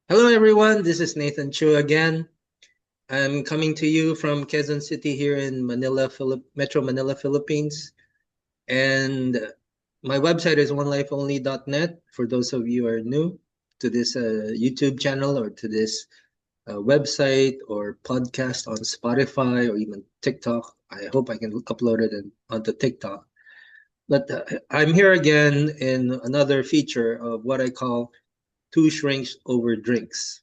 Hello, everyone. This is Nathan Chu again. I'm coming to you from Quezon City here in Manila, Metro Manila, Philippines. And my website is onelifeonly.net for those of you who are new to this YouTube channel or to this website or podcast on Spotify or even TikTok. I hope I can upload it onto TikTok. But I'm here again in another feature of what I call Two Shrinks Over Drinks.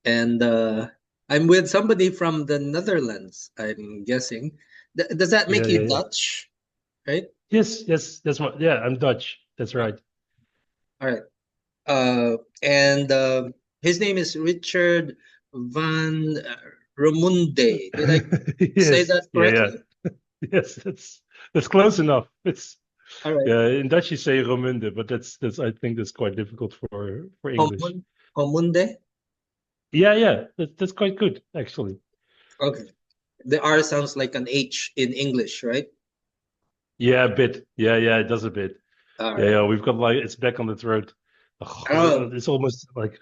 And I'm with somebody from the Netherlands, I'm guessing. Does that Yeah, make you yeah, yeah. Dutch? Right? Yes, yes, that's what. Yeah, I'm Dutch. That's Uh, right. all right. And his name is Richard van Romunde. Did I say Yes, that yeah, yeah, correctly? yes. That's close enough. It's All right. yeah. In Dutch you say Romunde, but that's I think that's quite difficult for English. Homunde? Yeah, yeah. That's quite good actually. Okay. The R sounds like an H in English, right? Yeah, a bit. Yeah, yeah. It does a bit. All Yeah, right. yeah. We've got like it's back on the throat. Oh, It's almost like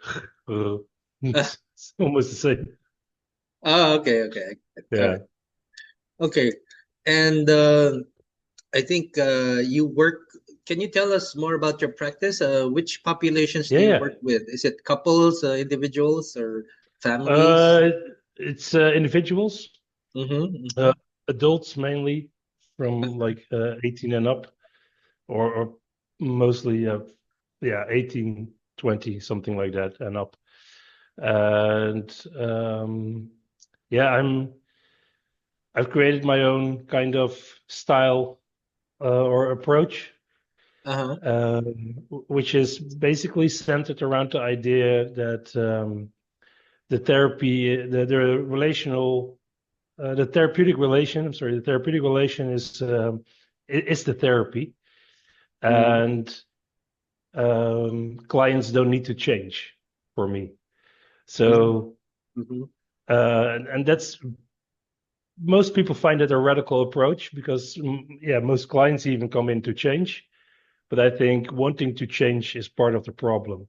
it's almost the same. oh, okay, okay. All right. Yeah, Okay. And I think you work. Can you tell us more about your practice? Which populations yeah, do you yeah. work with? Is it couples, individuals, or families? Uh, it's individuals. Mm-hmm. Uh, Adults mainly from like 18 and up, or mostly, yeah, 18, 20, something like that and up. And yeah, I've created my own kind of style or approach, Uh-huh. which is basically centered around the idea that the therapy, the relational the therapeutic relation, I'm sorry, the therapeutic relation is the therapy, Mm-hmm. and clients don't need to change for me. So, Mm-hmm. and that's most people find it a radical approach because, yeah, most clients even come in to change. But I think wanting to change is part of the problem. Yeah.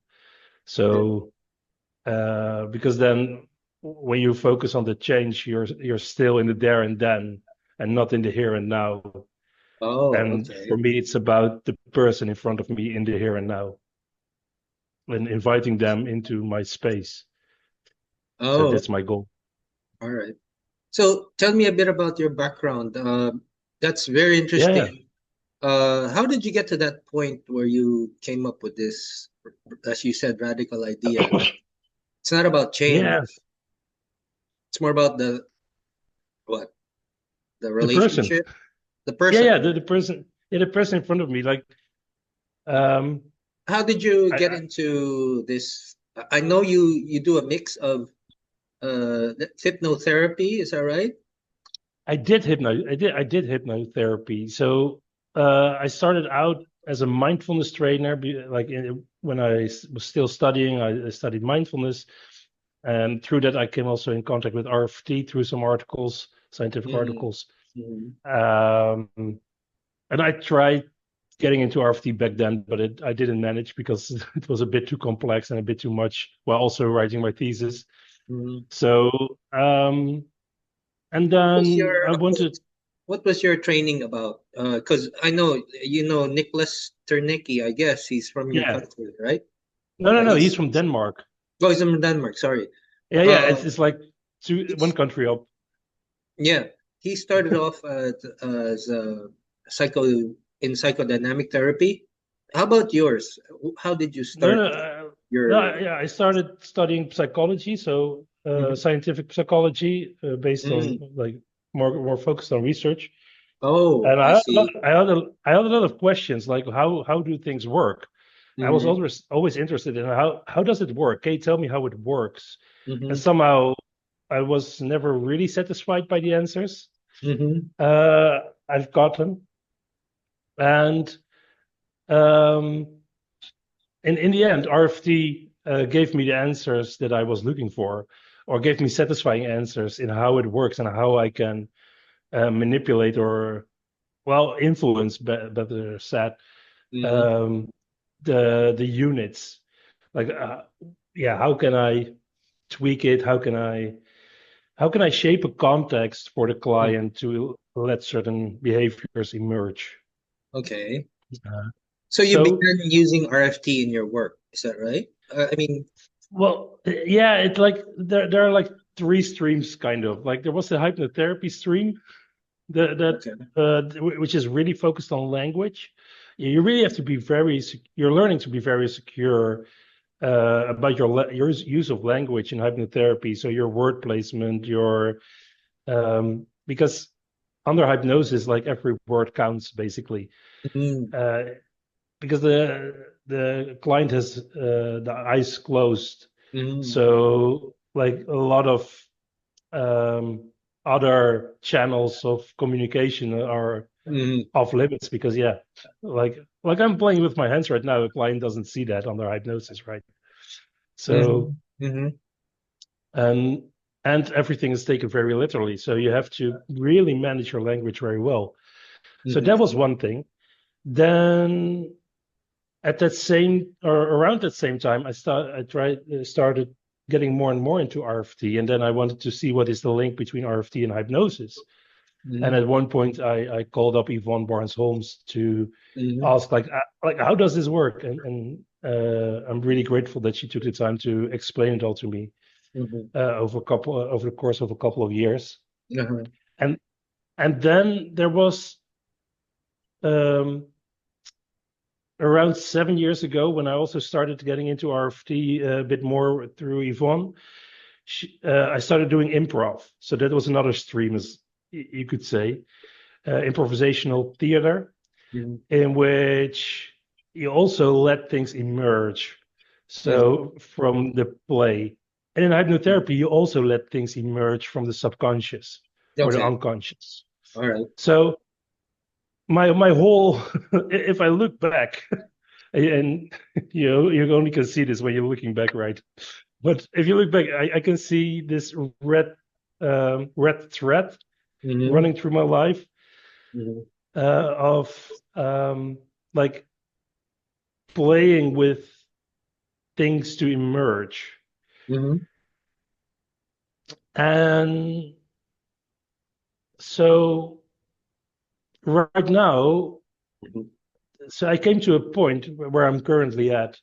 So, because then when you focus on the change, you're still in the there and then, and not in the here and now. Oh, And for okay. me, it's about the person in front of me in the here and now and inviting them into my space. So Oh, that's my goal. all right. So tell me a bit about your background. That's very Yeah, yeah. interesting. How did you get to that point where you came up with this, as you said, radical idea that it's not about change, Yeah, it's more about what? The the person. relationship, the Yeah, person. yeah, the person. Yeah, the person in front of me. Like, um, How did you get I into this? I know you do a mix of hypnotherapy, is that right? I did hypnotherapy. So I started out as a mindfulness trainer. When was still studying, I studied mindfulness, and through that I came also in contact with RFT through some articles, scientific Mm-hmm. articles. Mm-hmm. Um, and I tried getting into RFT back then, but I didn't manage because it was a bit too complex and a bit too much while also writing my thesis. Mm-hmm. So, and What was then your I wanted, what was your training about? Because I know you know Nicholas Ternicki, I guess he's from your yeah, country, right? no, he's He's from Denmark. oh, he's from Denmark. Sorry. Yeah, yeah, Uh, it's like one he's country up. yeah. He started off as a psycho in psychodynamic therapy. How about yours? How did you No, start no, no, your? yeah, I started studying psychology, so Mhm. scientific psychology based on Mm. like more focused on research. Oh, And I see. I had a lot of questions like how do things work? I was Hmm. always interested in how does it work? Can you tell me how it works? And Hmm. somehow I was never really satisfied by the answers Hmm. uh, I've gotten. And um, in the end, RFT gave me the answers that I was looking for, or gave me satisfying answers in how it works and how I can manipulate or well influence, better said, Hmm. um, the units. Like yeah, how can I tweak it? How can I shape a context for the Mm. client to let certain behaviors emerge? Okay. Uh, So you so, began using RFT in your work, is that right? I mean, well, yeah, it's like there are like three streams kind of. Like there was the hypnotherapy stream okay. which is really focused on language. You really have to be you're learning to be very secure about your use of language in hypnotherapy. So your word placement, your because under hypnosis, like every word counts basically. Mm, Uh, because the client has the eyes closed, mm, so like a lot of other channels of communication are mm, off limits because yeah, like I'm playing with my hands right now. A client doesn't see that under hypnosis, right? So mm, mm, and and everything is taken very literally. So you have to really manage your language very well. So that mm, was one thing. Then at that same or around that same time, started getting more and more into RFT, and then I wanted to see what is the link between RFT and hypnosis. And mm, at one point, I called up Yvonne Barnes Holmes to mm, ask like how does this work? And I'm really grateful that she took the time to explain it all to me mm, over the course of a couple of years. uh-huh. And and then there was um, around 7 years ago when I also started getting into RFT a bit more through Yvonne. I started doing improv, so that was another stream, as you could say, improvisational theater Mm, in which you also let things emerge. mm, So from the play. And in hypnotherapy, you also let things emerge from the subconscious or the okay. unconscious. All right. So my whole if I look back and you only can see this when you're looking back, right? But if you look back, I can see this red thread Mm-hmm. running through my life Mm-hmm. of like playing with things to emerge. Mm-hmm. And so right now, so I came to a point where I'm currently at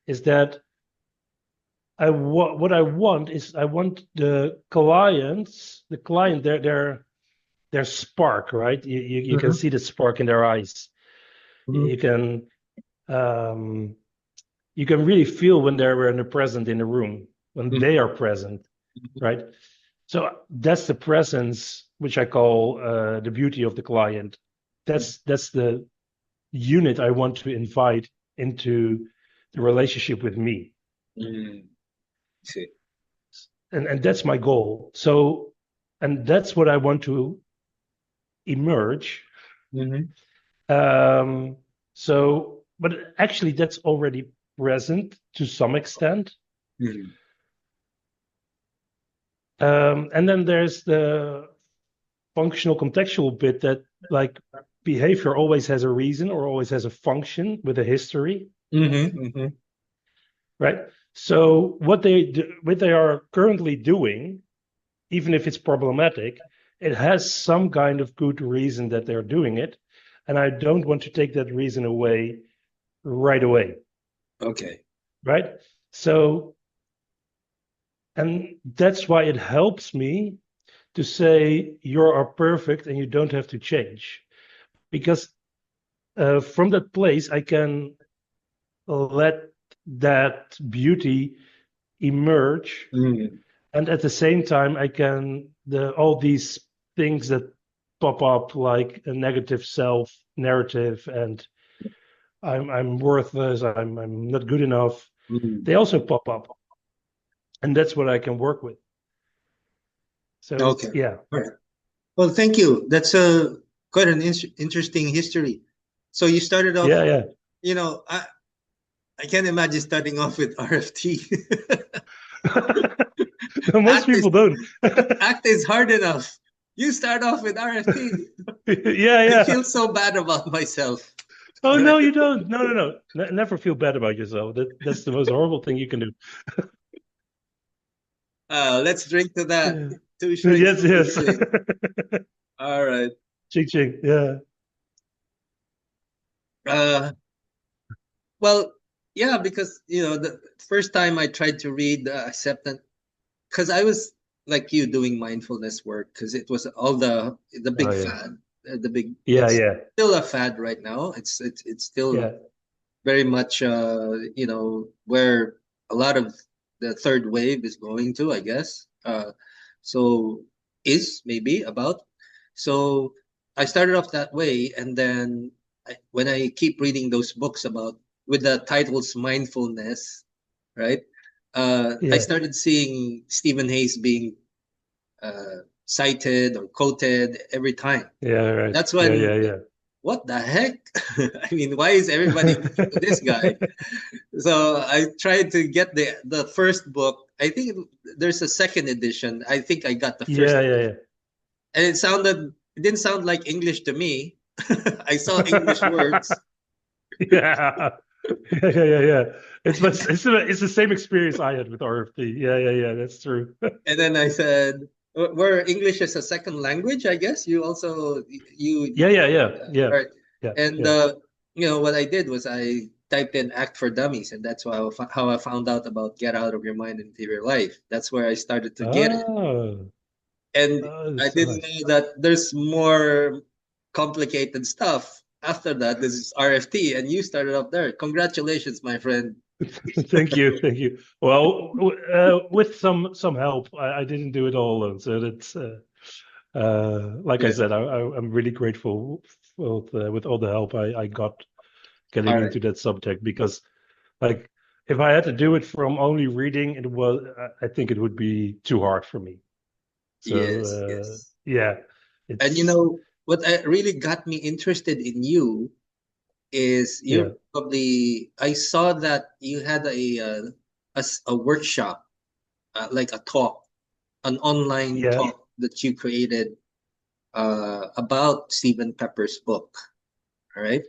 is that what I want is I want the client, their spark, right? You can Mm-hmm. see the spark in their eyes. Mm-hmm. You can um, you can really feel when they're present in the room, when they are present, right? So that's the presence, which I call the beauty of the client. That's the unit I want to invite into the relationship with me, Mm-hmm. See. and that's my goal. So, and that's what I want to emerge. Mm-hmm. Um, so, but actually, that's already present to some extent. Mm-hmm. And then there's the functional contextual bit that like behavior always has a reason or always has a function with a history, Mm-hmm. Mm-hmm. right? So what they are currently doing, even if it's problematic, it has some kind of good reason that they're doing it, and I don't want to take that reason away right away, Okay. right? So, and that's why it helps me to say you are perfect and you don't have to change, because from that place I can let that beauty emerge, Mm-hmm. and at the same time I can the all these things that pop up like a negative self narrative and I'm worthless, I'm not good enough, Mm-hmm. they also pop up, and that's what I can work with. So Okay. yeah. All right. Well, thank you. That's a quite an interesting history. So you started off, Yeah, yeah. you know, I can't imagine starting off with RFT. Most Act is people don't. act is hard enough. You start off with RFT. Yeah, I yeah. feel so bad about myself. Oh no, you don't. No, no, no. Never feel bad about yourself. That's the most horrible thing you can do. Let's drink to that. Yeah. Two shillings Yes, for two yes. shillings. All right. Ching ching. Yeah. Uh, well, yeah, because the first time I tried to read acceptance, because I was like you doing mindfulness work, because it was all the Oh big yeah. fad, the big. Yeah, It's yeah. still a fad right now. It's still Yeah. very much where a lot of the third wave is going to, I guess. So is maybe about. So I started off that way, and then when I keep reading those books about with the titles mindfulness, right? I Yeah. started seeing Stephen Hayes being cited or quoted every time. Yeah, right. That's Yeah, when, yeah, what the heck? I mean, why is everybody looking to this yeah. guy? So I tried to get the first book. I think there's a second edition. I think I got the first Yeah, yeah, edition, and it didn't sound like English to me. I saw English yeah. words, Yeah. Yeah, yeah, yeah, yeah. It's the same experience I had with RFD. Yeah, yeah, yeah. That's true. and then I said, "Where English is a second language, I guess you also you Yeah, yeah, yeah, yeah, right." yeah, And yeah. what I did was I typed in "Act for Dummies," and that's how I found out about "Get Out of Your Mind and Live Your Life." That's where I started to get it. Oh, And oh, I that's so didn't nice. know that there's more complicated stuff after that. This is RFT, and you started up there. Congratulations, my friend. Thank you, thank you. Well, with some help, I didn't do it all alone. So that's like I Yeah. said, I'm really grateful with all the help I got All getting right. into that subject because, like, if I had to do it from only reading, I think it would be too hard for me. So Yes. Yes. yeah, And it's what really got me interested in you is yeah, I saw that you had a workshop, like a talk, an online yeah, talk that you created about Stephen Pepper's book. All right.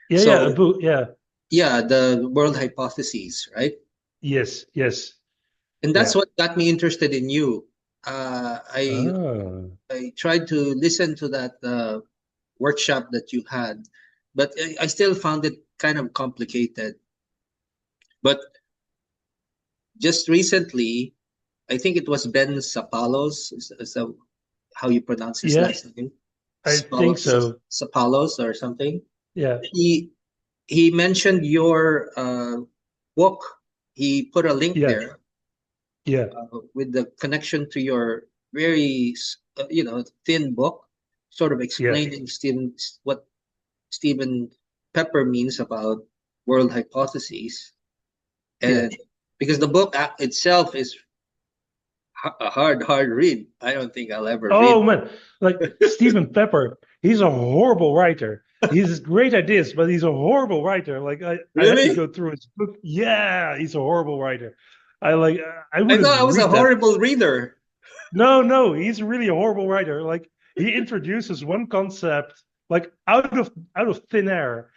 yeah, yeah, a So book, yeah, yeah, the world hypotheses, right? yes, yes, And that's yeah. what got me interested in you. Uh, I Ah, I tried to listen to that workshop that you had, but I still found it kind of complicated. But just recently, I think it was Ben Sapalos, is that how you pronounce his yeah, last name? I think so. Sapalos or something. Yeah, He he mentioned your book. He put a link yeah, there yeah, with the connection to your very thin book, sort of yeah, explaining what Stephen Pepper means about world hypotheses, yeah. and because the book itself is a hard read. I don't think I'll ever read Oh it. man, like Stephen Pepper, he's a horrible writer. He has great ideas, but he's a horrible writer. Like I had to Really? go through his book. Yeah, he's a horrible writer. I I wouldn't thought I was a read that. horrible reader. No, no, he's really a horrible writer. Like he introduces one concept like out of thin air,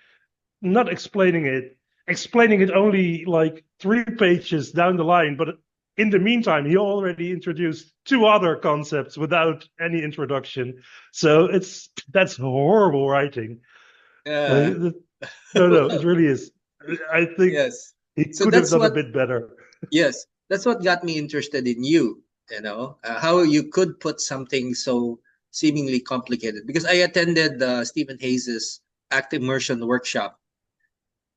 not explaining it only like 3 pages down the line. But in the meantime, he already introduced two other concepts without any introduction. So that's horrible writing. Like, Uh, no, no, it well, really is. I think yes. he So could have done a bit better. that's what got me interested in you, how you could put something so seemingly complicated. Because I attended Stephen Hayes's Act Immersion workshop,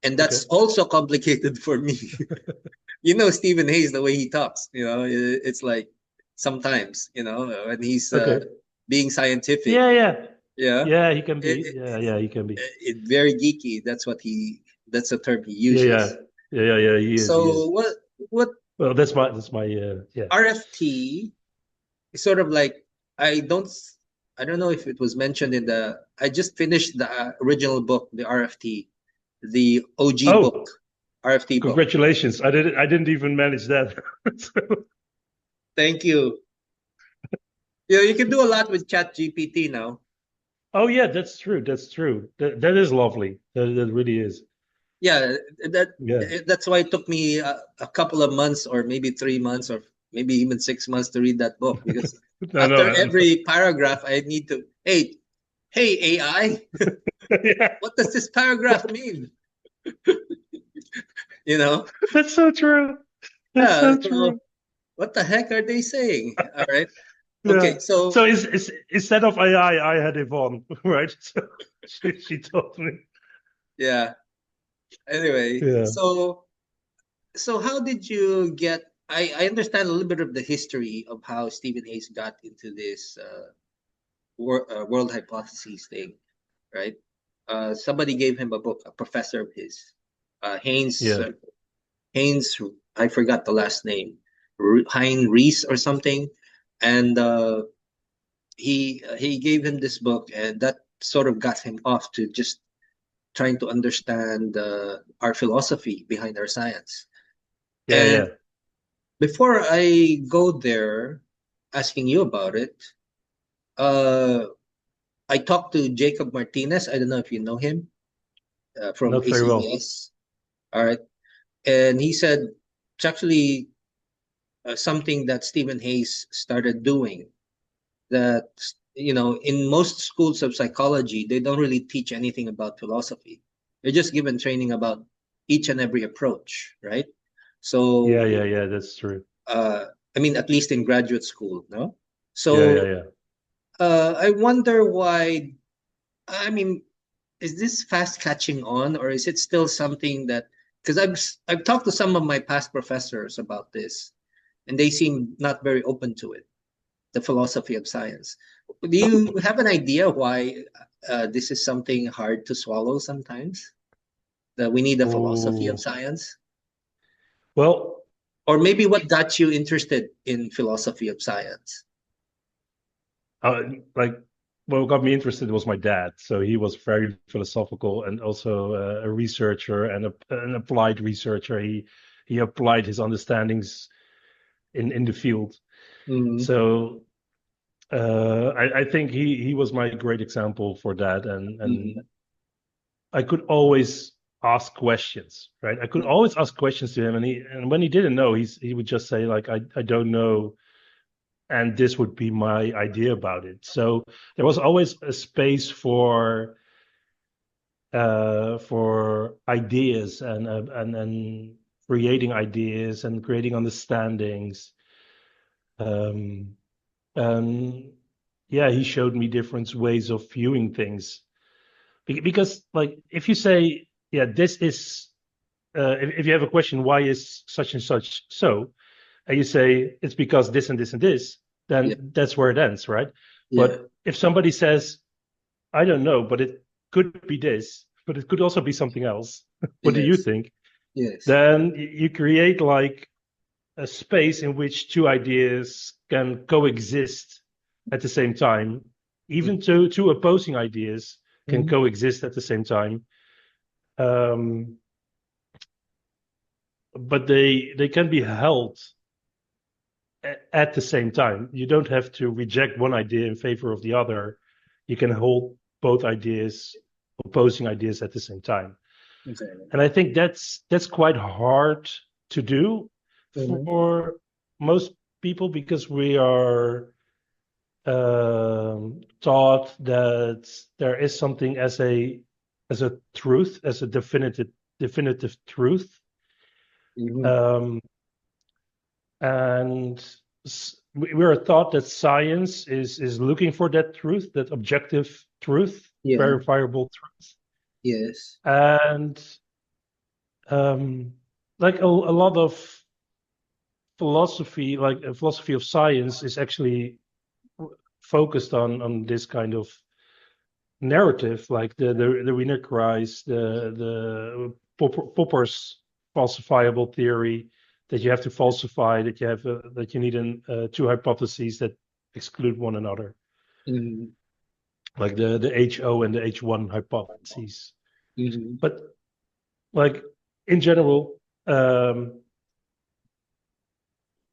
and that's Okay, also complicated for me. Stephen Hayes, the way he talks, it's like sometimes, when he's okay. being scientific, Yeah, yeah, yeah, yeah. He can it, be. it, Yeah, yeah. He can be. very geeky. That's the term he Yeah, yeah, uses. yeah, yeah, yeah. He is. He So is. what Well, that's my yeah. RFT is sort of like, I don't I don't know if it was mentioned I just finished the original book, the RFT, the OG book, Oh, RFT book. congratulations! I didn't even manage that. So, Thank you. You can do a lot with Chat GPT now. Oh yeah, that's true. That's true. That is lovely. That really is. Yeah, that Yeah. that's why it took me a couple of months, or maybe 3 months, or maybe even 6 months to read that book, because No, after no. every paragraph I need to, hey AI, Yeah, what does this paragraph mean? You know? that's so true. That's Yeah, so so true. what the heck are they saying? All right. Yeah. Okay, so So is instead of AI, I had Yvonne, right? So she told me. yeah. Anyway, Yeah. so how did you get, I understand a little bit of the history of how Stephen Hayes got into this world hypotheses thing, right? Somebody gave him a book, a professor of his, Haynes, Yeah. Haynes, I forgot the last name, Hein Rees or something, and he gave him this book, and that sort of got him off to just trying to understand our philosophy behind our science. Yeah. And Yeah. before I go there, asking you about it, uh, I talked to Jacob Martinez. I don't know if you know him, from Not very well. ACES. All right. And he said it's actually something that Stephen Hayes started doing. That, in most schools of psychology, they don't really teach anything about philosophy. They're just given training about each and every approach, right? Yeah. So, Yeah. Yeah. That's true. uh, I mean, at least in graduate school, no? Yeah. So, Yeah. Yeah. I wonder why. I mean, is this fast catching on, or is it still something that? Because I've talked to some of my past professors about this, and they seem not very open to it. The philosophy of science. Do you have an idea why this is something hard to swallow sometimes? That we need a philosophy of Oh. science, Well, or maybe what got you interested in philosophy of science? uh, like what got me interested was my dad. So he was very philosophical and also a researcher and an applied researcher. He applied his understandings in the field. Mm-hmm. So I think he was my great example for that, and Mm-hmm. I could always ask questions, right? I could always ask questions to him, and when he didn't know, he would just say like I don't know, and this would be my idea about it. So there was always a space for ideas and creating ideas and creating understandings. Um, and yeah, he showed me different ways of viewing things. Because like if you say, yeah, this is if you have a question, why is such and such so, and you say it's because this and this and this, Yeah, then that's where it ends, right? yeah, But if somebody says, I don't know, but it could be this, but it could also be something else. What do you yes, think? yes. Then you create like a space in which two ideas can coexist at the same time. Even two opposing ideas can Mm-hmm. coexist at the same time. Um, but they can be held at the same time. You don't have to reject one idea in favor of the other. You can hold both ideas, opposing ideas at the same time. Okay. And I think that's quite hard to do Mm-hmm. for most people because we are taught that there is something as a truth, as a definitive truth. Mm-hmm. Um, and we are taught that science is looking for that truth, that objective truth, Yeah, verifiable truth, yes. and like a lot of philosophy, like a philosophy of science, is actually focused on this kind of narrative, like the Wiener Kreis, the Popper's falsifiable theory, that you have to falsify, that you have that you need two hypotheses that exclude one another, Mm-hmm. like the HO and the H1 hypotheses. Mm-hmm. But like in general,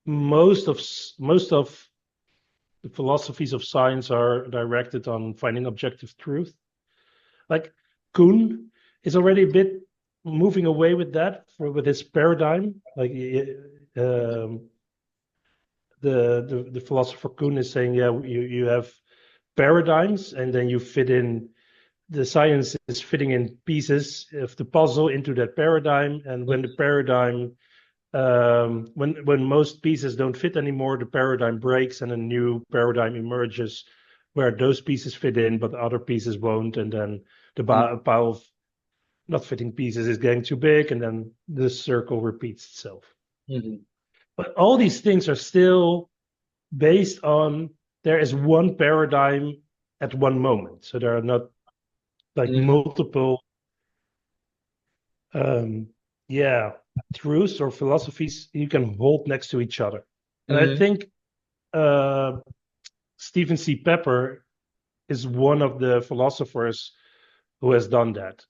most of the philosophies of science are directed on finding objective truth. Like Kuhn is already a bit moving away with that with his paradigm. Like the philosopher Kuhn is saying, yeah, you have paradigms, and then you fit in the science is fitting in pieces of the puzzle into that paradigm, and when the paradigm when most pieces don't fit anymore, the paradigm breaks and a new paradigm emerges where those pieces fit in, but other pieces won't, and then the pile of not fitting pieces is getting too big, and then the circle repeats itself. Mm-hmm. But all these things are still based on there is one paradigm at one moment. So there are not like multiple truths or philosophies you can hold next to each other. And I think Stephen C. Pepper is one of the philosophers who has done that.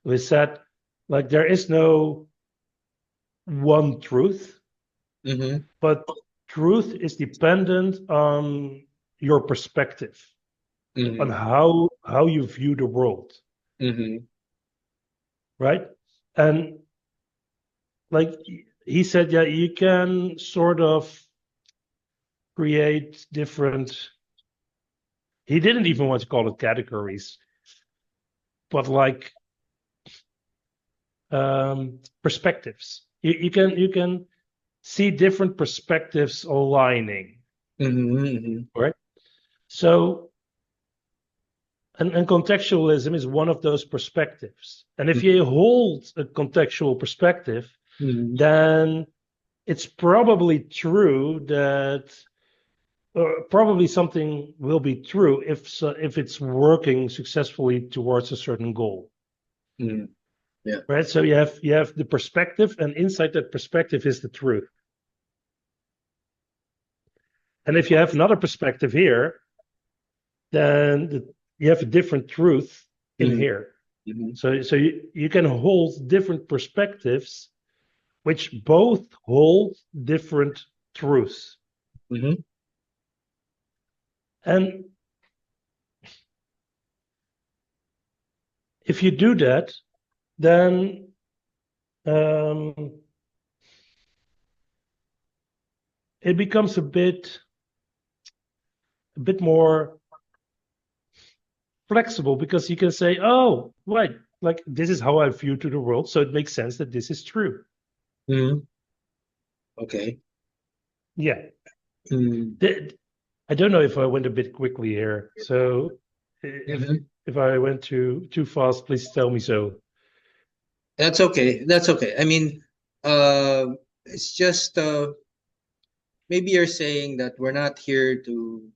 Who has said, like, there is no one truth, but truth is dependent on your perspective, on how you view the world. Right? And like he said, yeah, you can sort of create different, he didn't even want to call it categories, but like perspectives. You can see different perspectives aligning. Right? So and contextualism is one of those perspectives. And if you hold a contextual perspective, then it's probably true that, or probably something will be true if it's working successfully towards a certain goal. Yeah. Right. So you have the perspective, and inside that perspective is the truth. And if you have another perspective here, then you have a different truth in here. So you can hold different perspectives, which both hold different truths. And if you do that, then it becomes a bit more flexible, because you can say, oh, right, like this is how I view to the world, so it makes sense that this is true. Okay. Yeah. I don't know if I went a bit quickly here. So if I went too fast, please tell me so. That's okay. That's okay. I mean, it's just maybe you're saying that we're not here to,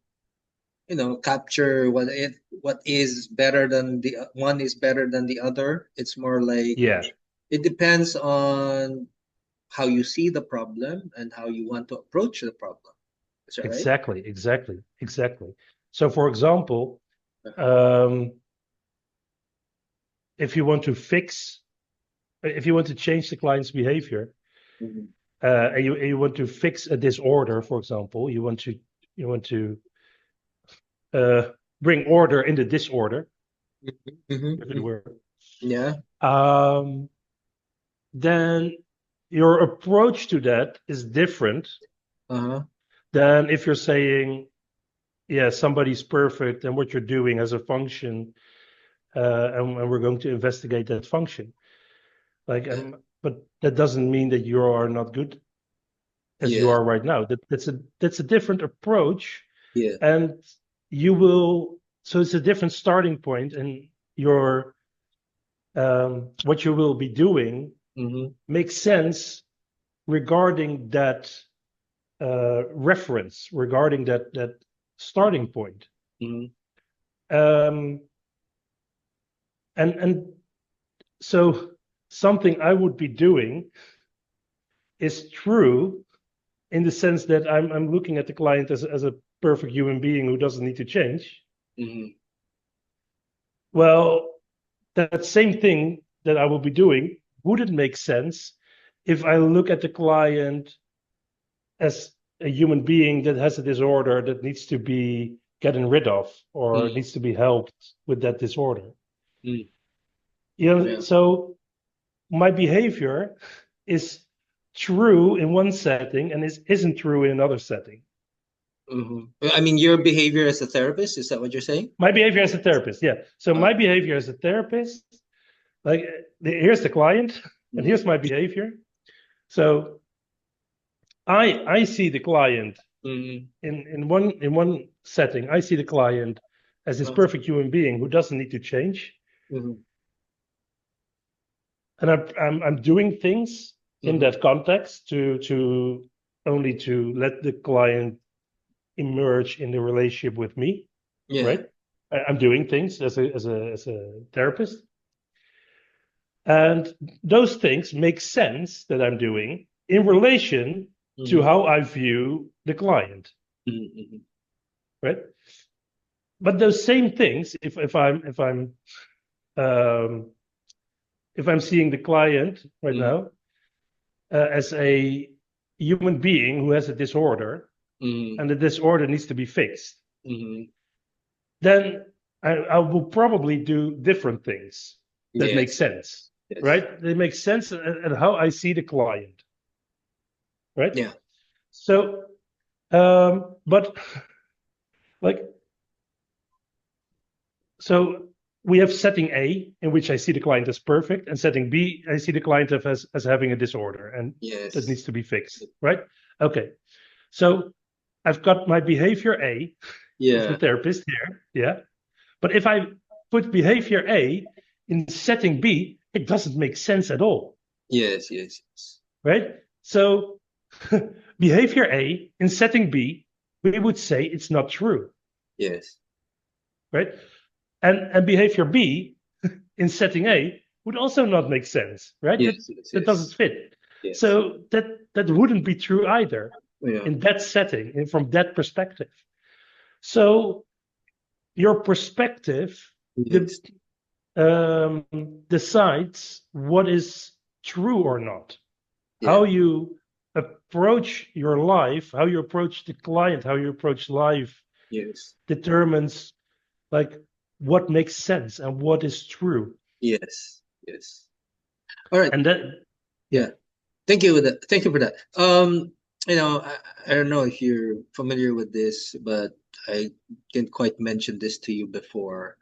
capture what is better than the one is better than the other. It's more like it depends on how you see the problem and how you want to approach the problem. Is that right? Exactly. So, for example, if you want to change the client's behavior, and you want to fix a disorder, for example, you want to bring order in the disorder, if it were. Yeah. Then your approach to that is different than if you're saying, yeah, somebody's perfect and what you're doing has a function, and we're going to investigate that function. Like, but that doesn't mean that you are not good as you are right now. That's a different approach. Yeah. And you will, so it's a different starting point, and your what you will be doing makes sense regarding that reference, regarding that starting point. And so something I would be doing is true in the sense that I'm looking at the client as a perfect human being who doesn't need to change. Well, that same thing that I will be doing wouldn't make sense if I look at the client as a human being that has a disorder that needs to be gotten rid of or Mm, needs to be helped with that disorder. mm, yeah. So my behavior is true in one setting and isn't true in another setting. I mean, your behavior as a therapist, is that what you're saying? My behavior as a therapist, yeah. So Uh, my behavior as a therapist, like here's the client and mm, here's my behavior. So I see the client mm, in one setting. I see the client as this uh, perfect human being who doesn't need to change, mm, and I'm doing things in mm, that context to only to let the client emerge in the relationship with me, yeah. right? I'm doing things as a therapist, and those things make sense that I'm doing in relation to Mm, how I view the client, mm, mm, right? But those same things, um, if I'm seeing the client right mm, now as a human being who has a disorder, mm, and the disorder needs to be fixed, mm. then I will probably do different things that make Yes, sense, yes. right? They make sense and how I see the client, right? Yeah. So, but like, so we have setting A in which I see the client as perfect, and setting B, I see the client as having a disorder and that Yes. needs to be fixed, right? Okay. So I've got my behavior A of the Yeah. therapist here, yeah. But if I put behavior A in setting B, it doesn't make sense at all, Yes, yes, yes. right? So behavior A in setting B, we would say it's not true, Yes. right? And behavior B in setting A would also not make sense, right? That Yes, yes, that doesn't yes. fit. Yes. So that wouldn't be true either Yeah. in that setting and from that perspective. So your perspective de- Yes. um, decides what is true or not. How Yeah. you approach your life, how you approach the client, how you approach life Yes. determines like what makes sense and what is true. Yes. Yes. All right. And that, yeah, Yeah. Thank you with that. Thank you for that. I don't know if you're familiar with this, but I didn't quite mention this to you before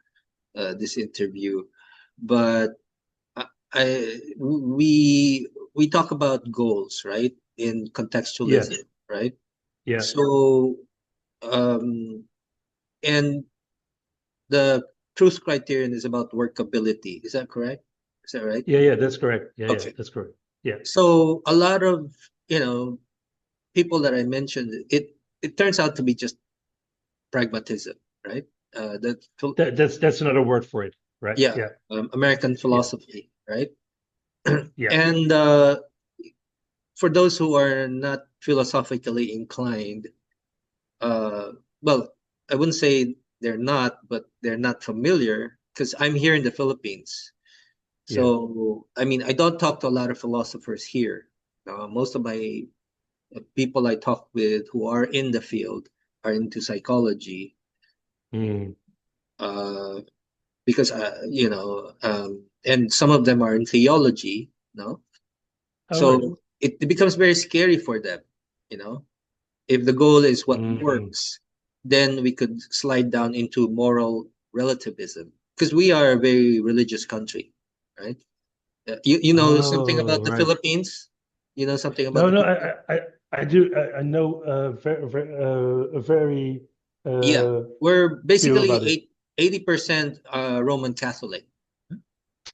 this interview. But we talk about goals, right? In yeah, contextualism, right? yeah, So um, and the truth criterion is about workability. Is that correct? Is that right? yeah. That's correct. Yeah, Okay. that's correct. Yeah, So a lot of people that I mentioned, it turns out to be just pragmatism, right? That that's another word for it, right? yeah, Yeah, American yeah, philosophy, right? yeah, And for those who are not philosophically inclined, uh, well, I wouldn't say they're not, but they're not familiar because I'm here in the Philippines. yeah. So, I mean, I don't talk to a lot of philosophers here. Most of my people I talk with who are in the field are into psychology, Mm. uh, because and some of them are in theology, no. All right. So it becomes very scary for them, you know. If the goal is what Mm. works, then we could slide down into moral relativism because we are a very religious country, right? You know something Oh, about the right. Philippines? You know something about No, the no. Philippines? I do. I know a very Yeah, uh, we're feel basically about it. 80% Roman Catholic.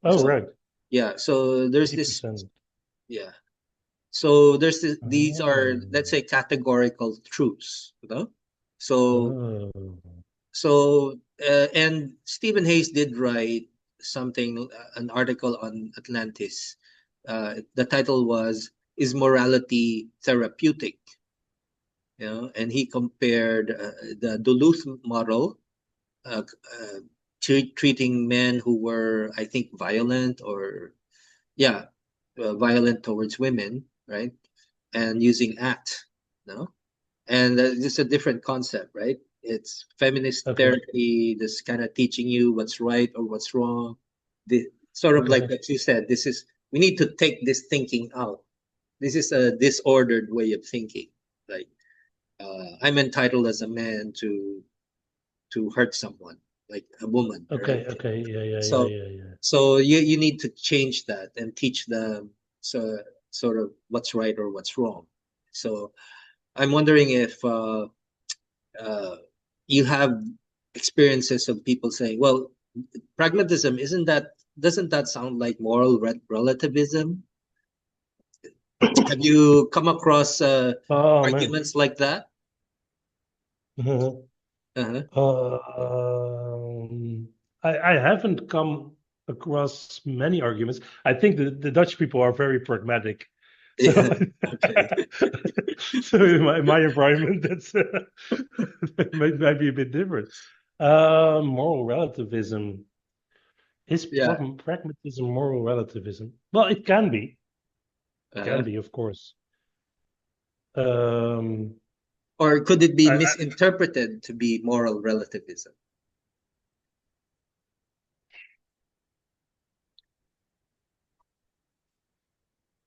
Oh, So right. yeah, so there's this 80%. yeah. So these are, Oh, let's say, categorical truths, you know? So oh. and Stephen Hayes did write something, an article on Atlantis. The title was "Is Morality Therapeutic?" And he compared the Duluth model, uh, uh, treating men who were, I think, violent or yeah, violent towards women, right? And using ACT, no? and it's a different concept, right? It's feminist Okay. therapy, this kind of teaching you what's right or what's wrong. The sort of like Okay. what you said, this is we need to take this thinking out. This is a disordered way of thinking. Like I'm entitled as a man to hurt someone, like a woman, right? Okay. Okay. Yeah. Yeah. Yeah. So Yeah. Yeah. so you need to change that and teach them so sort of what's right or what's wrong. So I'm wondering if uh, you have experiences of people saying, "Well, pragmatism isn't that doesn't that sound like moral relativism?" Have you come across Oh man. arguments like that? Uh-huh. Um, I haven't come across many arguments. I think the Dutch people are very pragmatic. So, Yeah. Okay. so in my environment, that's might be a bit different. Moral relativism. Is Yeah. pragmatism moral relativism? Well, it can be. Uh-huh. Can be, of course. Um, Or could it be I, misinterpreted to be moral relativism?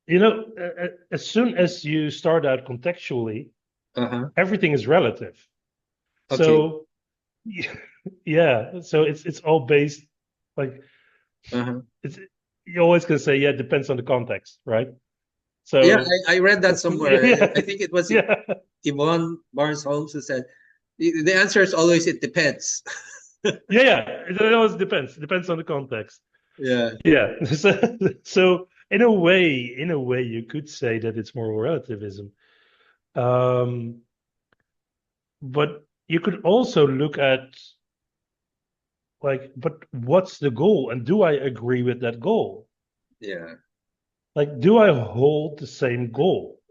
as soon as you start out contextually, Uh-huh. everything is relative. Okay. So yeah, so it's all based like Uh-huh. it's you always can say yeah, it depends on the context, right? Yeah, So I read that somewhere. yeah, I think it was yeah, Yvonne Barnes Holmes who said the answer is always it depends. yeah. It always depends. It depends on the context. Yeah. Yeah. So in a way, you could say that it's moral relativism. Um, but you could also look at like, but what's the goal? And do I agree with that goal? Yeah. Like, do I hold the same goal?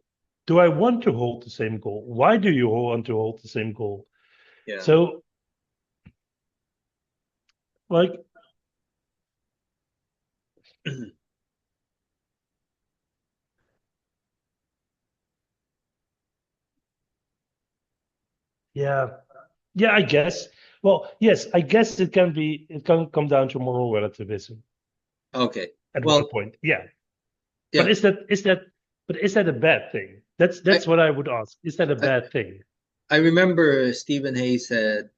Do I want to hold the same goal? Why do you want to hold the same goal? Yeah. So, like, yeah, yeah, I guess. Well, yes, I guess it can come down to moral relativism Okay. at one Well, point. Yeah. But yeah. is that a bad thing? I, That's what I would ask. Is that a I bad thing? I remember Stephen Hayes said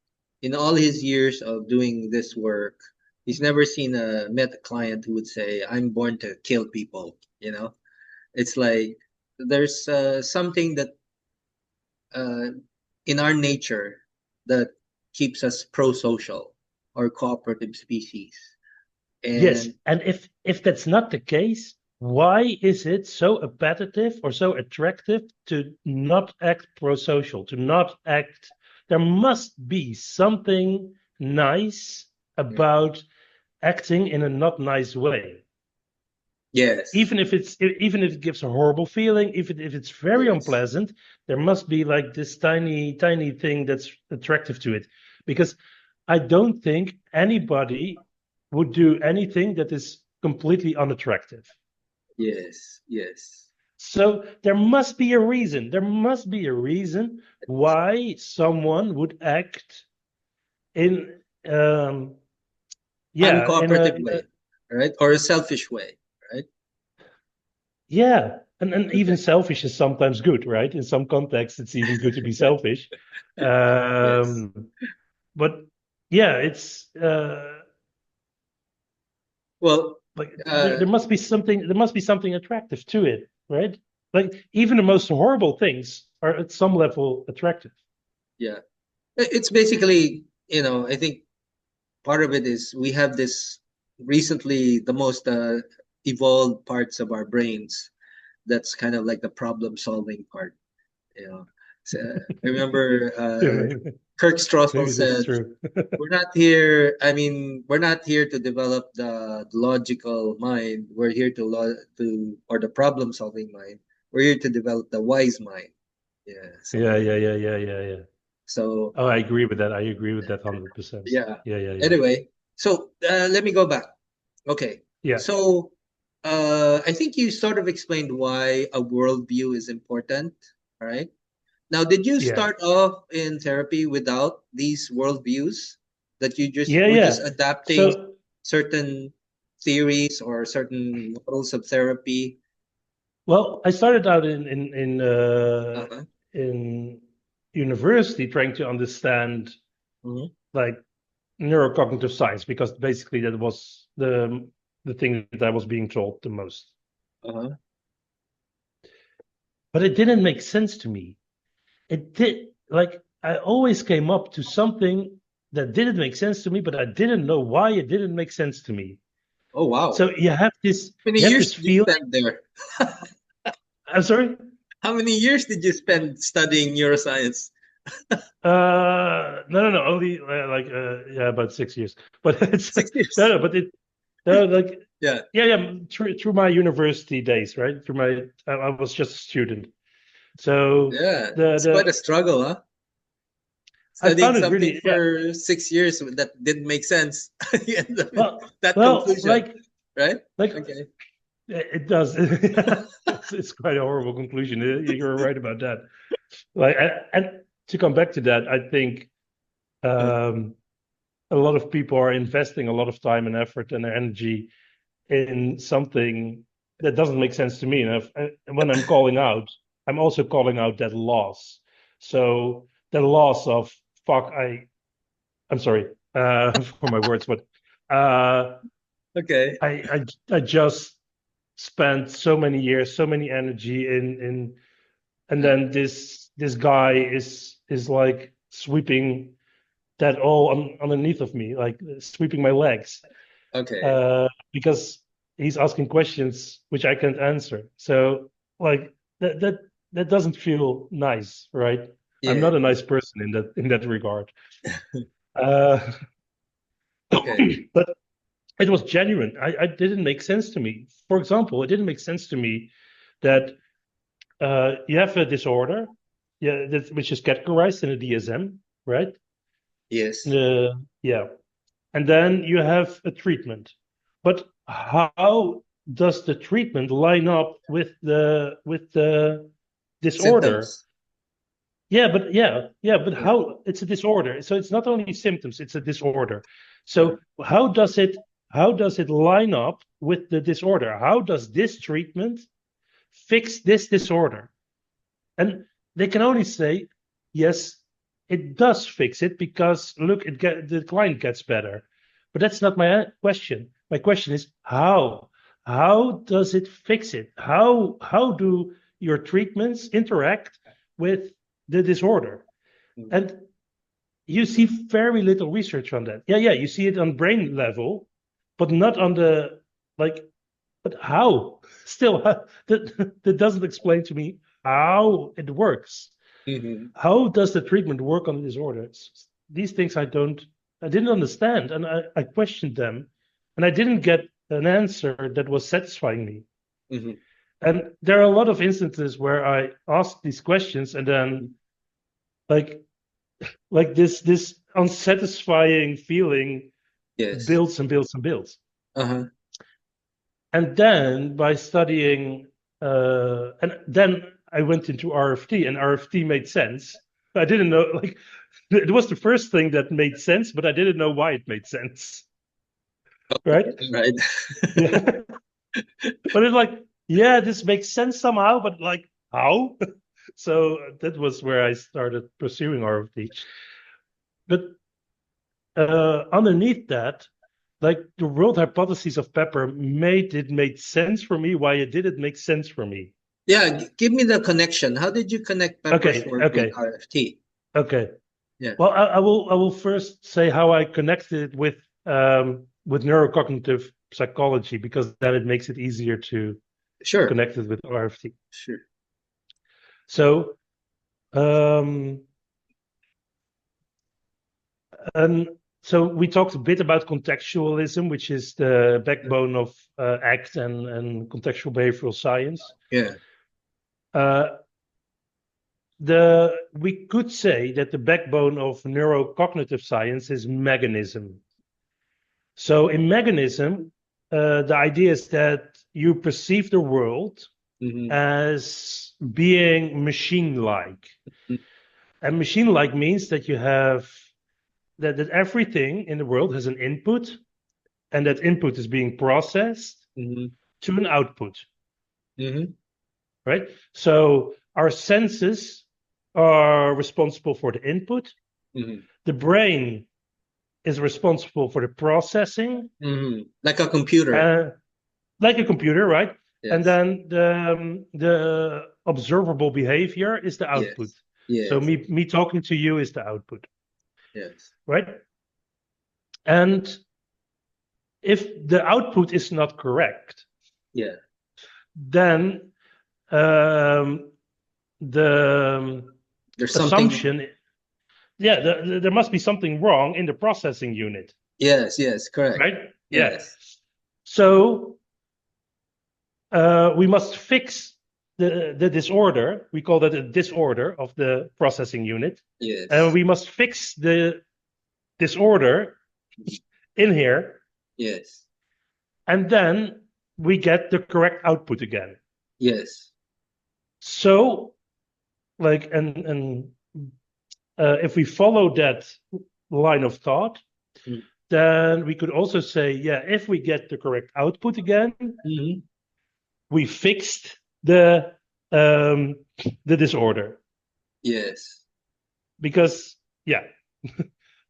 in all his years of doing this work, he's never seen a met a client who would say, "I'm born to kill people." You know, it's like there's something that uh, in our nature that keeps us pro-social or cooperative species. Yes, And and if that's not the case, why is it so appetitive or so attractive to not act pro-social, to not act? There must be something nice about acting in a not nice way. yes, Even if it gives a horrible feeling, if it's very yes, unpleasant, there must be like this tiny thing that's attractive to it. Because I don't think anybody would do anything that is completely unattractive. yes, yes, So there must be a reason. There must be a reason why someone would act in yeah, uncooperative in a way, right? Or a selfish way, right? yeah, and even Okay. selfish is sometimes good, right? In some contexts, it's even good to be selfish. Yes. Um, but yeah, it's Well, like uh, there must be something. There must be something attractive to it, right? Like even the most horrible things are at some level attractive. yeah, it's basically, I think part of it is we have this recently the most evolved parts of our brains that's kind of like the problem solving part. You know, so, I remember Yeah, maybe, Kirk Strassel maybe that's said, true. "We're not here. I mean, we're not here to develop the logical mind. We're here or the problem solving mind. We're here to develop the wise mind." Yeah, Yeah, something like yeah, that. yeah, yeah, yeah, yeah. So, Oh, I agree with that. I agree with that 100%. yeah. Yeah, yeah, yeah, Anyway, so let me go back. Okay. yeah. So, I think you sort of explained why a worldview is important, right? Now, did you Yeah. start off in therapy without these worldviews that you just Yeah, were just yeah. adapting So, certain theories or certain models of therapy? well, I started out Uh-huh. in university trying to understand Hmm. like neurocognitive science because basically that was the thing that I was being told the most. Uh-huh. But it didn't make sense to me. It did like I always came up to something that didn't make sense to me, but I didn't know why it didn't make sense to me. Oh, wow. So How many you have years this did you feeling. spend there? I'm sorry. How many years did you spend studying neuroscience? No, no, no. Only yeah, about 6 years. But it's Six no, years. no. But it no, like Yeah. yeah, yeah. Through my university days, right? Through my I was just a student. So Yeah. It's quite the a struggle, huh? I Studying found it something really yeah. for 6 years that didn't make sense. You end up with Well, that well, conclusion, right? like Okay. it does. It's quite a horrible conclusion. You're right about that. Like and to come back to that, I think Uh, um, a lot of people are investing a lot of time and effort and energy in something that doesn't make sense to me. And when I'm calling out, I'm also calling out that loss. So the loss of fuck, I'm sorry for my words, but uh, okay. I just spent so many years, so many energy and Uh, then this guy is like sweeping that all underneath of me, like sweeping my legs, okay. because he's asking questions which I can't answer. So like that doesn't feel nice, right? I'm Yeah. not a nice person in that regard. Uh, Okay. but it was genuine. I didn't make sense to me. For example, it didn't make sense to me that you have a disorder, yeah, which is categorized in a DSM, right? Yes. Uh, yeah, and then you have a treatment. But how does the treatment line up with the disorder? Symptoms. Yeah, but Yeah. how it's a disorder. So it's not only symptoms, it's a disorder. Uh, So how does it line up with the disorder? How does this treatment fix this disorder? And they can only say, yes, it does fix it because look, the client gets better. But that's not my question. My question is how? How does it fix it? How do your treatments interact with the disorder? mm, And you see very little research on that. Yeah, yeah, you see it on brain level, but not on the like but how? Still, that doesn't explain to me how it works. mhm, How does the treatment work on the disorders? These things I didn't understand, and I questioned them, and I didn't get an answer that was satisfying me. mhm. And there are a lot of instances where I asked these questions, and then like this unsatisfying feeling Yes. builds and builds and builds. Uh-huh. And then by studying, and then I went into RFT, and RFT made sense. I didn't know, like, it was the first thing that made sense, but I didn't know why it made sense, right? Right. Yeah. But it's like, yeah, this makes sense somehow, but like, how? So that was where I started pursuing RFT. But underneath that, like the world hypothesis of Pepper made sense for me. Why it didn't make sense for me. Yeah, give me the connection. How did you connect Pepper's Okay, work with okay, RFT? okay. Yeah. Well, I will first say how I connected it with neurocognitive psychology because then it makes it easier to Sure. connect it with RFT. Sure. So um, and so we talked a bit about contextualism, which is the backbone of ACT and contextual behavioral science. Yeah. Uh, the we could say that the backbone of neurocognitive science is mechanism. So in mechanism, the idea is that you perceive the world Mm-hmm. as being machine-like. And machine-like means that you have that everything in the world has an input, and that input is being processed Mm-hmm. to an output, Mm-hmm. right? So our senses are responsible for the input. Mm-hmm. The brain is responsible for the processing, Mm-hmm. Like a computer. uh, like a computer, right? And Yes. then the observable behavior is the output. Yes. So Yes. me talking to you is the output, Yes. right? And if the output is not correct, Yeah. then the There's something. assumption, yeah, there must be something wrong in the processing unit, Yes. Yes. Correct. right? Yeah. Yes. So we must fix the disorder. We call that a disorder of the processing unit. And Yes. we must fix the disorder in here. Yes. And then we get the correct output again. Yes. So, like, and if we follow that line of thought, then we could also say, yeah, if we get the correct output again, Mm-hmm. we fixed um, the disorder. Yes. Because, yeah,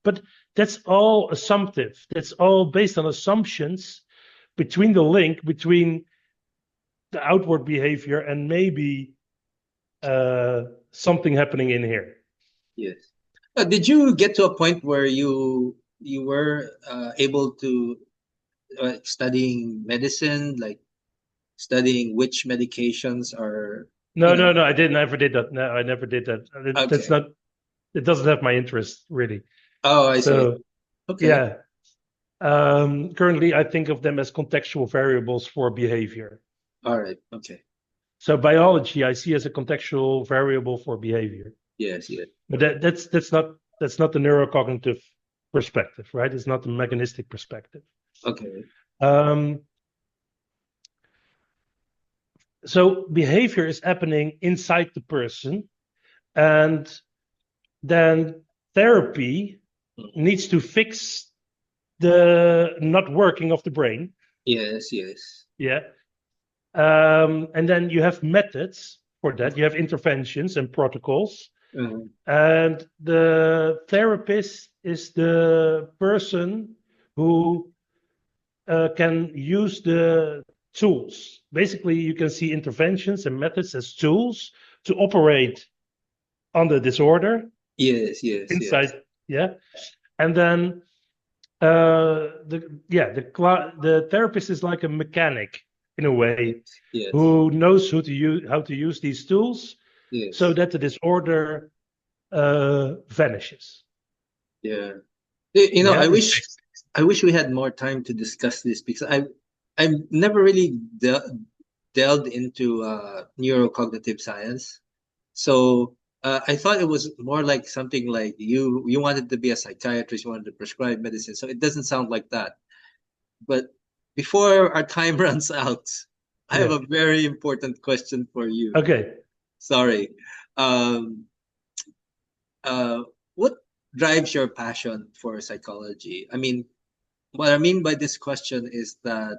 but that's all assumptive. That's all based on assumptions between the link between the outward behavior and maybe something happening in here. Yes. Did you get to a point where you were able to studying medicine, like studying which medications are, No, no, no, I didn't. I never did that. No, I never did that. That's okay. not. It doesn't have my interest really. Oh, I see. So Okay. yeah. Currently, I think of them as contextual variables for behavior. All right. Okay. So biology, I see as a contextual variable for behavior. Yes, yes. But that's not the neurocognitive perspective, right? It's not the mechanistic perspective. Okay. Um, so behavior is happening inside the person, and then therapy Mhm. needs to fix the not working of the brain. Yes, yes. Yeah. And then you have methods for that. You have interventions and protocols. Mhm. And the therapist is the person who can use the tools. Basically, you can see interventions and methods as tools to operate on the disorder Yes, yes, inside. yes. Yeah. And then the therapist is like a mechanic in a way Yes, yes, who knows how to use these tools so yes. that the disorder vanishes. Yeah. Yeah, I is wish we had more time to discuss this because I've never really delved into neurocognitive science. So I thought it was more like something like you wanted to be a psychiatrist, you wanted to prescribe medicine. So it doesn't sound like that. But before our time runs out, I have yeah. a very important question for you. Okay. Sorry. Um, uh, what drives your passion for psychology? I mean, what I mean by this question is that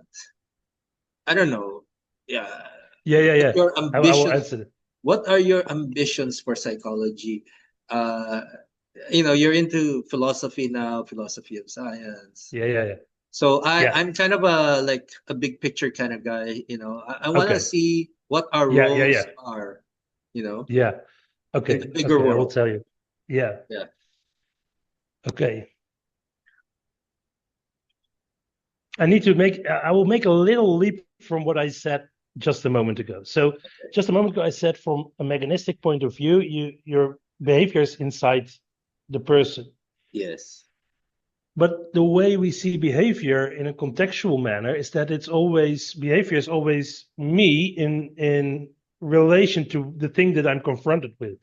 I don't know. Yeah, Yeah, yeah, what yeah. your I will ambitions? answer it. What are your ambitions for psychology? Uh, you're into philosophy now, philosophy of science. Yeah, yeah, yeah. So Yeah. I'm kind of a big picture kind of guy. I want to Okay. see what our Yeah, yeah, yeah. roles are. Yeah. In the Okay. bigger Okay. I will world. tell you. Yeah. Yeah. Okay. I will make a little leap from what I said just a moment ago. So just a moment ago, I said from a mechanistic point of view, your behavior is inside the person. Yes. But the way we see behavior in a contextual manner is that behavior is always me in relation to the thing that I'm confronted with.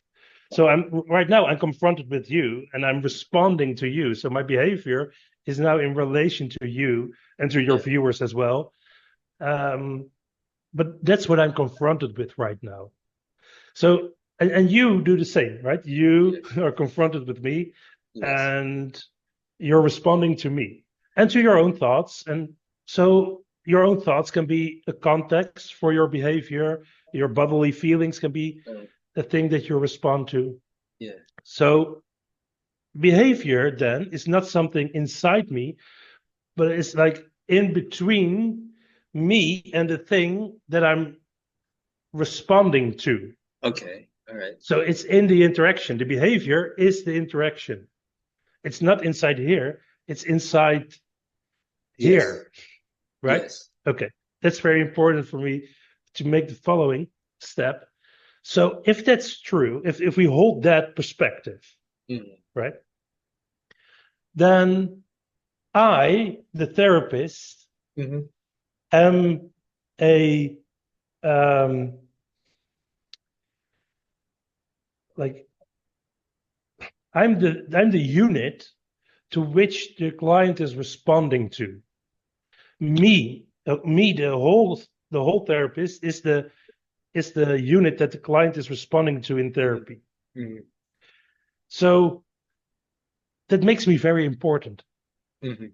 So I'm confronted with you and I'm responding to you. So my behavior is now in relation to you and to your Yeah. viewers as well. Um, but that's what I'm confronted with right now. So, and you do the same, right? You Yes. are confronted with me Yes. and you're responding to me and to your own thoughts. And so your own thoughts can be a context for your behavior. Your bodily feelings can be Uh, the thing that you respond to. yeah. So behavior then is not something inside me, but it's like in between me and the thing that I'm responding to. Okay. All right. So it's in the interaction. The behavior is the interaction. It's not inside here, it's inside Yes. here, right? Yes. Okay. That's very important for me to make the following step. So if that's true, if we hold that perspective, Mm-hmm. right, then I, the therapist, Mm-hmm. am a um like I'm the unit to which the client is responding to. Me, the whole therapist is the unit that the client is responding to in therapy. Mm-hmm. So that makes me very important. Mm-hmm.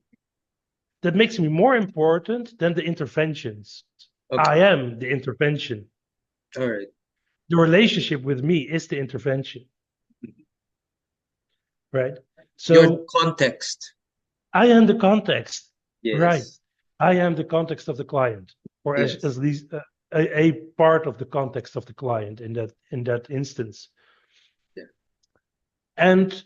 That makes me more important than the interventions. Okay. I am the intervention. All right. The relationship with me is the intervention, right? Your So context. I am the context, right? Yes. I am the context of the client, or as, Yes. at least a part of the context of the client in that instance. Yeah. And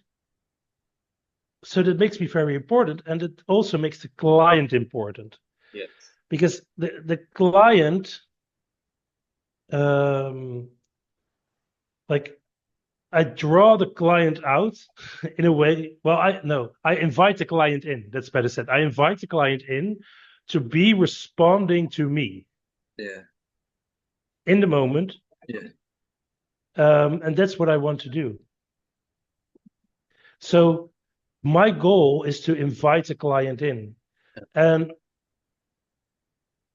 so that makes me very important, and it also makes the client important Yes. because the client, um, like I draw the client out in a way. Well, I invite the client in. That's better said. I invite the client in to be responding to me Yeah. in the moment, Yeah. and that's what I want to do. So my goal is to invite the client in, and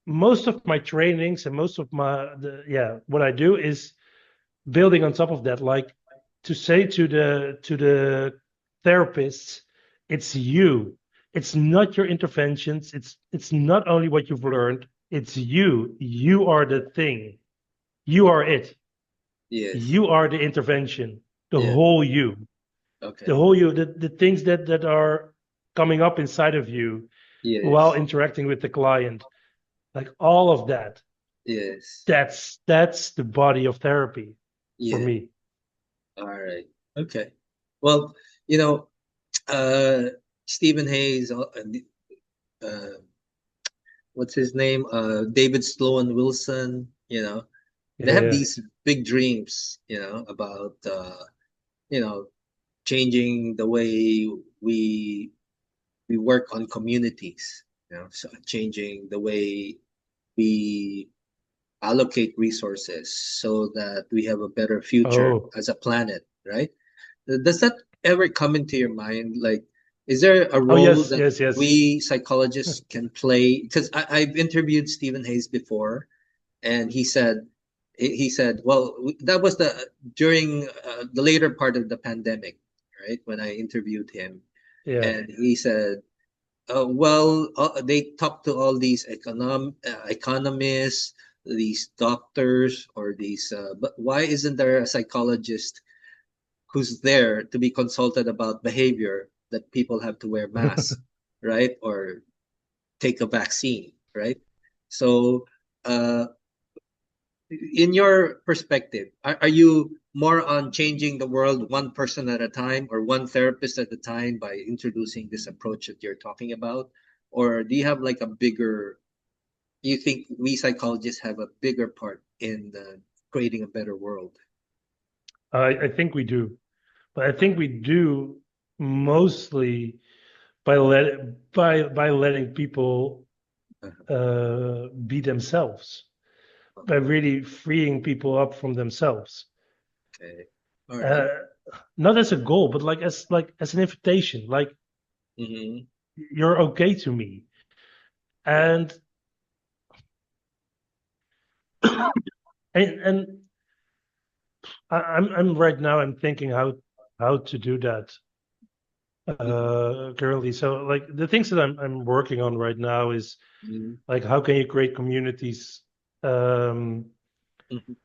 most of my trainings and most of what I do is building on top of that, like to say to the therapists, it's you. It's not your interventions. It's not only what you've learned. It's you. You are the thing. You are it. Yes. You are the intervention. The Yeah. whole you. The Okay. whole you. The things that are coming up inside of you while Yes. interacting with the client. Like all of that. Yes. That's the body of therapy for Yeah. me. All right. Okay. Well, you know, uh, Stephen Hayes, what's his name? David Sloan Wilson, they Yeah, have yeah. these big dreams, about, you know, changing the way we we work on communities, so changing the way we allocate resources so that we have a better future Oh, as a planet, right? Does that ever come into your mind? Like, is there a oh role yes, that yes, yes. we psychologists can play? Because I've interviewed Stephen Hayes before, and he said, well, that was during the later part of the pandemic, right? When I interviewed him, Yeah. and he said, well, they talk to all these economists, these doctors, or these. But why isn't there a psychologist who's there to be consulted about behavior that people have to wear masks, right, or take a vaccine, right? So, uh, in your perspective, are you more on changing the world one person at a time or one therapist at a time by introducing this approach that you're talking about? Or do you have like a bigger, you think we psychologists have a bigger part in creating a better world? I think we do, but I think we do mostly by letting people Uh-huh. be themselves, by really freeing people up from themselves. Okay. All right. Uh, Not as a goal, but like as an invitation. Like Mm-hmm. you're okay to me, Yeah. and And I'm right now I'm thinking how to do that currently. So like the things that I'm working on right now is Mhm. like how can you create communities. Um, Mhm.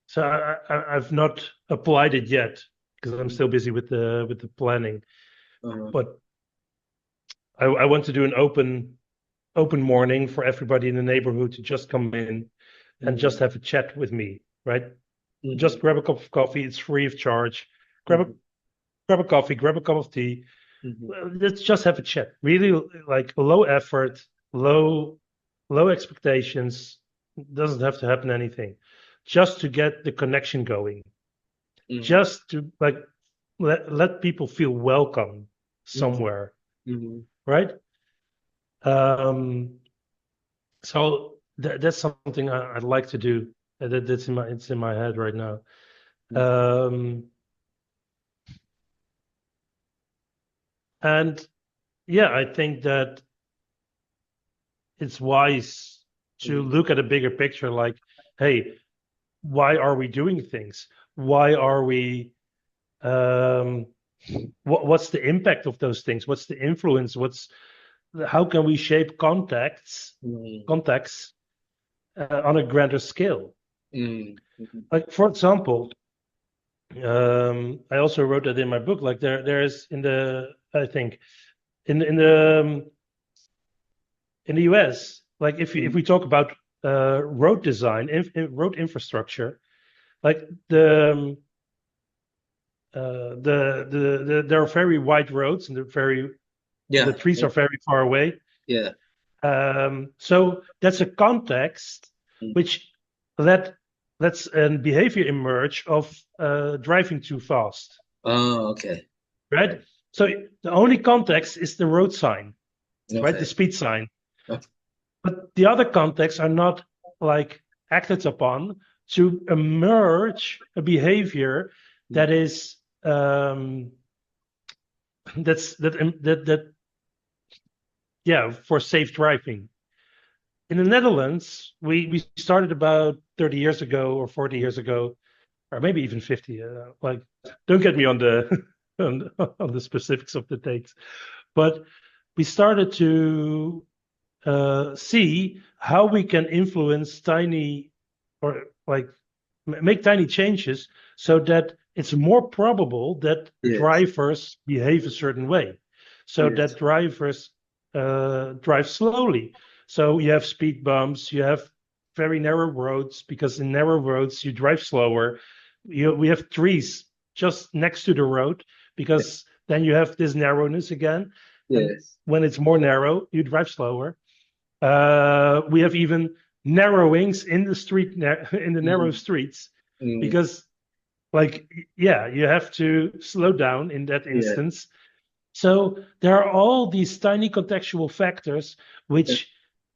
so I've not applied it yet because I'm still busy with the planning. Uh-huh. But I want to do an open morning for everybody in the neighborhood to just come in and just Mhm. have a chat with me, right? Just Mhm. grab a cup of coffee. It's free of charge. Grab a Mhm. grab a coffee, grab a cup of tea. Mhm. Well, let's just have a chat. Really like low effort, low expectations. Doesn't have to happen anything. Just to get the connection going. Mhm. Just to like let people feel welcome Mhm. somewhere, Mhm. right? Um, so that's something I'd like to do. That's in my it's in my head right now. Mhm. Um, and yeah, I think that it's wise to Mhm. look at a bigger picture like, hey, why are we doing things? Why are we um what's the impact of those things? What's the influence? What's how can we shape Mhm. contexts on a grander scale? Mhm. Mhm. Like for example, I also wrote that in my book. Like there's in the I think in the US, like if Mhm. we talk about road design, road infrastructure, like there are very wide roads and the Yeah. trees are very far away. Yeah. So that's a context Mhm. which let lets a behavior emerge of driving too fast, Oh, okay. right? So the only context is the road sign, right? The Okay. speed sign. Okay. But the other contexts are not like acted upon to emerge a behavior that is that yeah for safe driving. In the Netherlands, we started about 30 years ago or 40 years ago, or maybe even 50. Like, don't get me on the on the specifics of the dates, but we started to see how we can influence tiny or like make tiny changes so that it's more probable that Yes. drivers behave a certain way, so that Yes. drivers drive slowly. So you have speed bumps, you have very narrow roads because in narrow roads you drive slower. We have trees just next to the road because then you have this narrowness again, and Yes. when it's more narrow, you drive slower. We have even narrowings in the street in the narrow Mhm. streets Mhm. because like yeah you have to slow down in that Yeah. instance. So there are all these tiny contextual factors Yeah. which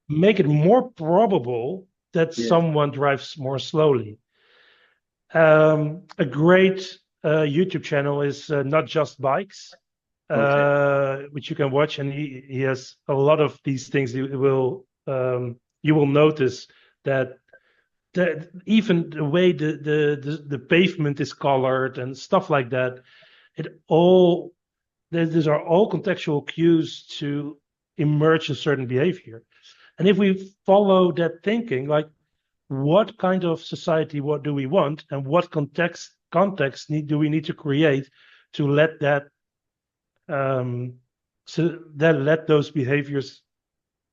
make it more probable that Yes. someone drives more slowly. A great YouTube channel is Not Just Bikes, Okay. which you can watch, and he has a lot of these things. You will notice that even the way the pavement is colored and stuff like that, it all these are all contextual cues to emerge a certain behavior. And if we follow that thinking, like what kind of society, what do we want, and what context do we need to create to let that um, so that let those behaviors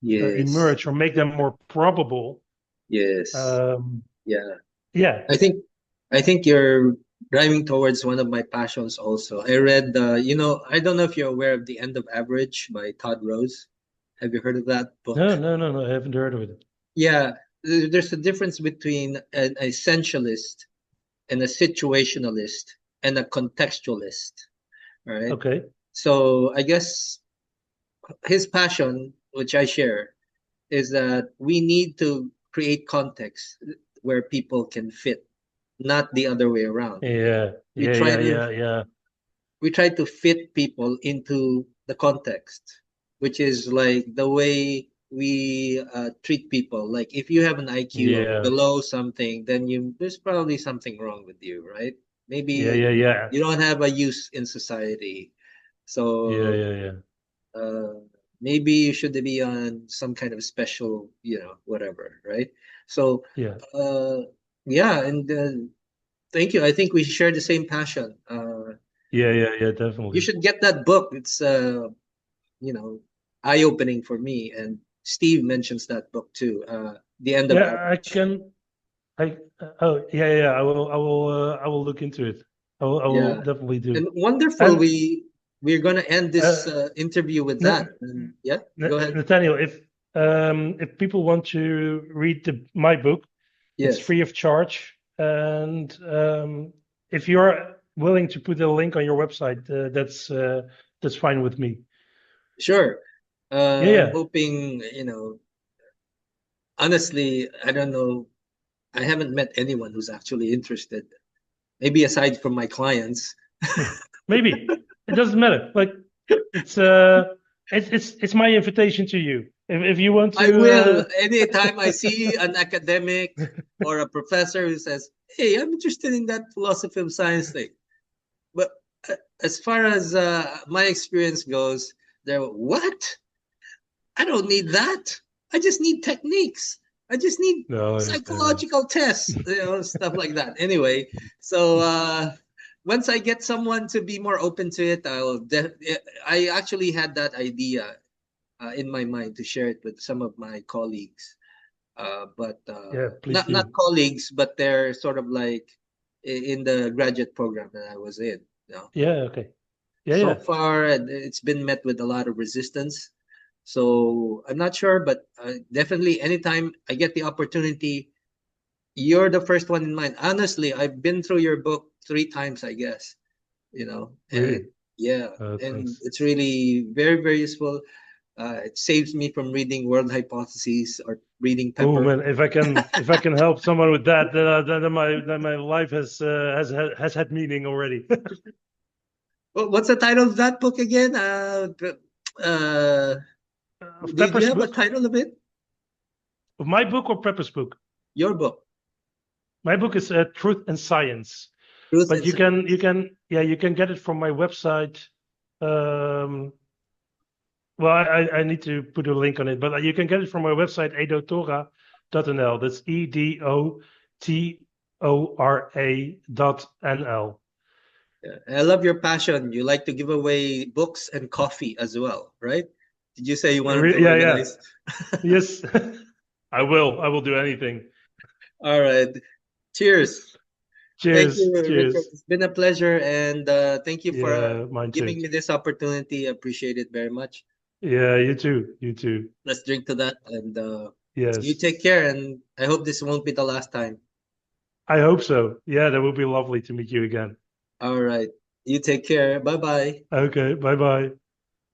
Yes. emerge or make them more probable. Yes. Um, Yeah. yeah. I think I think you're driving towards one of my passions also. I read I don't know if you're aware of The End of Average by Todd Rose. Have you heard of that No, book? no, no, no. I haven't heard of it. Yeah, there's a difference between an essentialist and a situationalist and a contextualist, right? Okay. So I guess his passion, which I share, is that we need to create context where people can fit, not the other way around. Yeah. We Yeah. try Yeah. to Yeah. Yeah. we try to fit people into the context, which is like the way. we treat people. Like if you have an IQ of Yeah. below something, then there's probably something wrong with you, right? Yeah, Maybe yeah, yeah. you don't have a use in society. Yeah, So yeah, yeah. uh, maybe you should be on some kind of special, whatever, right? So Yeah. uh, yeah, and thank you. I think we share the same passion. Yeah, yeah, yeah, You definitely. should get that book. It's you know, eye-opening for me. And Steve mentions that book too. The End of Yeah, I Outrage. can oh, yeah, yeah, I will look into it. I will Yeah, definitely do. and wonderful. And We're gonna end uh this interview with that. And yeah, go ahead. Nathaniel, if people want to read my book, it's Yes, free of charge. And if you're willing to put a link on your website, that's fine with me. sure. Yeah, I'm yeah. hoping, honestly, I don't know. I haven't met anyone who's actually interested. Maybe aside from my clients. Maybe it doesn't matter. Like it's it's my invitation to you. If you want I to will. Anytime I see an academic or a professor who says, "Hey, I'm interested in that philosophy of science thing," but as far as my experience goes, what? I don't need that. I just need techniques. I just need no, no. psychological tests, stuff like that. Anyway, so once I get someone to be more open to it, I actually had that idea in my mind to share it with some of my colleagues, but Yeah, please not do. colleagues, but they're sort of like in the graduate program that I was in. You know, Yeah, okay. Yeah, so yeah. far it's been met with a lot of resistance. So I'm not sure, but definitely anytime I get the opportunity, you're the first one in mind. Honestly, I've been through your book 3 times, I guess. And Really. yeah, and Thanks. it's really very, very useful. It saves me from reading World Hypotheses or reading Oh Pepper. man, if I can help someone with that, then my life has had meaning already. What's the title of that book again? Uh, Of do you Pepper's have a book, title of it? of my book or Pepper's book. Your book, My book is Truth and Science, Truth but and Science. you can get it from my website. Um, well, I need to put a link on it, but you can get it from my website edotora.nl. That's EDOTORA.nl. Yeah. I love your passion. You like to give away books and coffee as well, right? Did you say you wanted to Yeah, yeah. organize? Yes, I will. I will do anything. All right. Cheers. Thank you, Cheers. Richard. Cheers. It's been a pleasure, and thank you for Yeah, mine giving too. me this opportunity. I appreciate it very much. Yeah, you too. You too. Let's drink to that, and you Yes. take care. And I hope this won't be the last time. I hope so. Yeah, that would be lovely to meet you again. All right. You take care. Bye bye. Okay, bye bye.